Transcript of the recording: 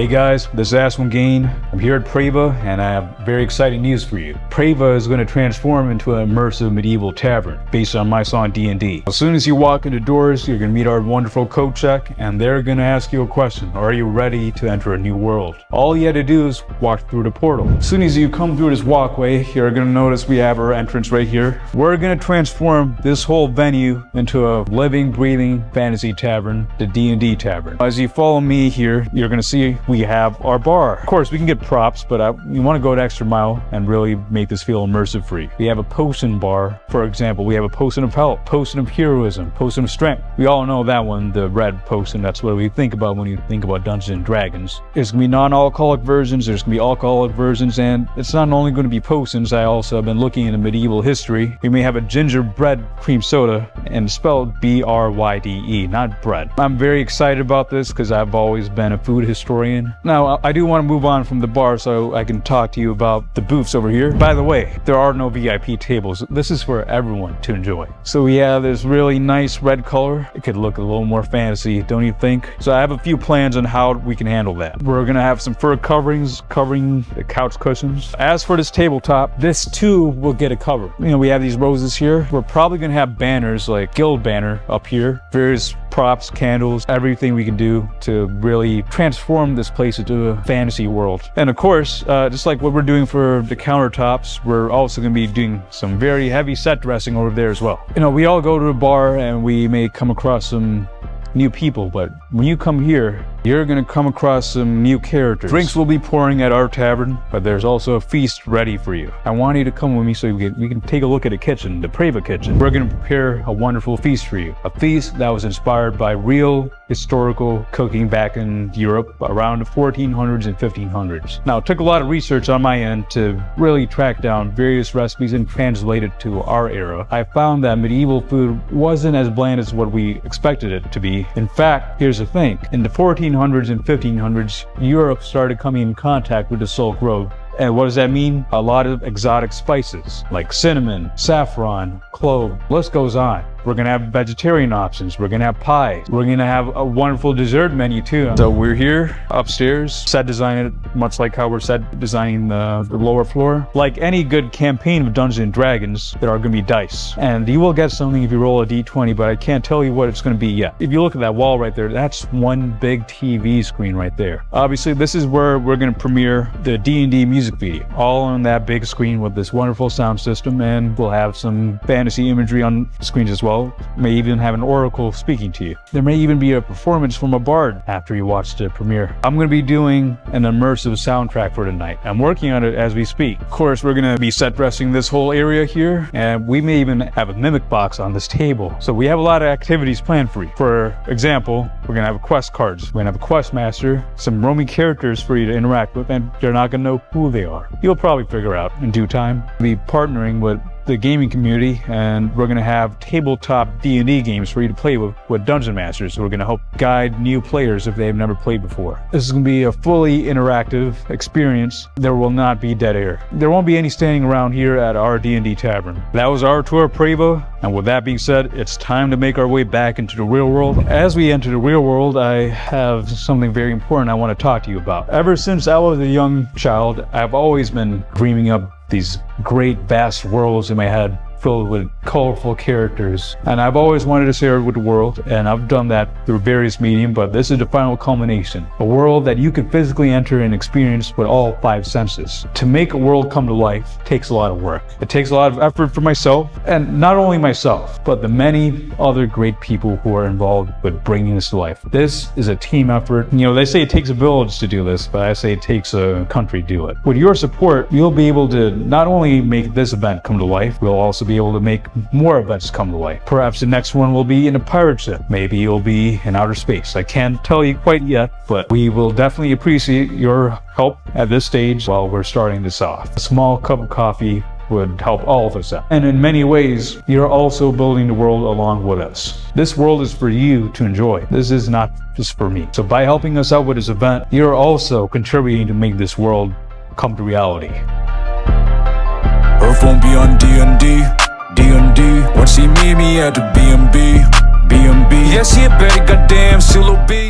guys, this is Ashwin Gane. I'm here at Preva and I have very exciting news for you. Preva is going to transform into an immersive medieval tavern based on my song D&D. As soon as you walk into doors, you're going to meet our wonderful code check and they're going to ask you a question. Are you ready to enter a new world? All you had to do is walk through the portal. As soon as you come through this walkway, you're going to notice we have our entrance right here. We're going to transform this whole venue into a living, breathing fantasy tavern, the D&D tavern. As you follow me here, you're going to see we have our bar. Of course, we can get props, but we want to go an extra mile and really make this feel immersive for you. We have a potion bar. For example, we have a potion of health, potion of heroism, potion of strength. We all know that one, the red potion. That's what we think about when you think about Dungeons and Dragons. There's going to be non-alcoholic versions, there's going to be alcoholic versions, and it's not only going to be potions. I also have been looking into medieval history. We may have a gingerbread cream soda, and it's spelled B-R-Y-D-E, not bread. I'm very excited about this because I've always been a food historian. Now, I do want to move on from the bar so I can talk to you about the booths over here. By the way, there are no VIP tables. This is for everyone to enjoy. So we have this really nice red color. It could look a little more fantasy, don't you think? So I have a few plans on how we can handle that. We're going to have some fur coverings covering the couch cushions. As for this tabletop, this too will get a cover. You know, we have these roses here. We're probably going to have banners like guild banner up here. Various props, candles, everything we can do to really transform this place into a fantasy world. And of course, just like what we're doing for the countertops, we're also going to be doing some very heavy set dressing over there as well. You know, we all go to a bar and we may come across some new people, but when you come here, you're going to come across some new characters. Drinks will be pouring at our tavern, but there's also a feast ready for you. I want you to come with me so we can take a look at the kitchen, the Preva kitchen. We're going to prepare a wonderful feast for you. A feast that was inspired by real historical cooking back in Europe around the 1400s and 1500s. Now, it took a lot of research on my end to really track down various recipes and translate it to our era. I found that medieval food wasn't as bland as what we expected it to be. In fact, here's the thing. In the 1400s and 1500s, Europe started coming in contact with the Silk Road. And what does that mean? A lot of exotic spices like cinnamon, saffron, clove, the list goes on. We're gonna have vegetarian options. We're gonna have pies. We're gonna have a wonderful dessert menu too. So we're here upstairs, set designing it much like how we're set designing the lower floor. Like any good campaign of Dungeons and Dragons, there are gonna be dice. And you will get something if you roll a d20, but I can't tell you what it's gonna be yet. If you look at that wall right there, that's one big TV screen right there. Obviously, this is where we're gonna premiere the D&D music video, all on that big screen with this wonderful sound system, and we'll have some fantasy imagery on screens as well. May even have an oracle speaking to you. There may even be a performance from a bard after you watch the premiere. I'm going to be doing an immersive soundtrack for tonight. I'm working on it as we speak. Of course, we're going to be set dressing this whole area here, and we may even have a mimic box on this table. So we have a lot of activities planned for you. For example, we're going to have quest cards. We're going to have a quest master, some roaming characters for you to interact with, and you're not going to know who they are. You'll probably figure out in due time. We'll be partnering with the gaming community, and we're going to have tabletop D&D games for you to play with dungeon masters. We're going to help guide new players if they've never played before. This is going to be a fully interactive experience. There will not be dead air. There won't be any standing around here at our D&D tavern. That was our tour of Preva, and with that being said, it's time to make our way back into the real world. As we enter the real world, I have something very important I want to talk to you about. Ever since I was a young child, I've always been dreaming up these great vast worlds in my head filled with colorful characters, and I've always wanted to share it with the world, and I've done that through various mediums, but this is the final culmination. A world that you can physically enter and experience with all 5 senses. To make a world come to life takes a lot of work. It takes a lot of effort for myself, and not only myself, but the many other great people who are involved with bringing this to life. This is a team effort. You know, they say it takes a village to do this, but I say it takes a country to do it. With your support, you'll be able to not only make this event come to life, we'll also be able to make more events come to life. Perhaps the next one will be in a pirate ship. Maybe it'll be in outer space. I can't tell you quite yet, but we will definitely appreciate your help at this stage while we're starting this off. A small cup of coffee would help all of us out. And in many ways, you're also building the world along with us. This world is for you to enjoy. This is not just for me. So by helping us out with this event, you're also contributing to make this world come to reality. Earth won't be on D&D. D&D. Once he meet me at the B&B. B&B. Yes, he a better goddamn solo B.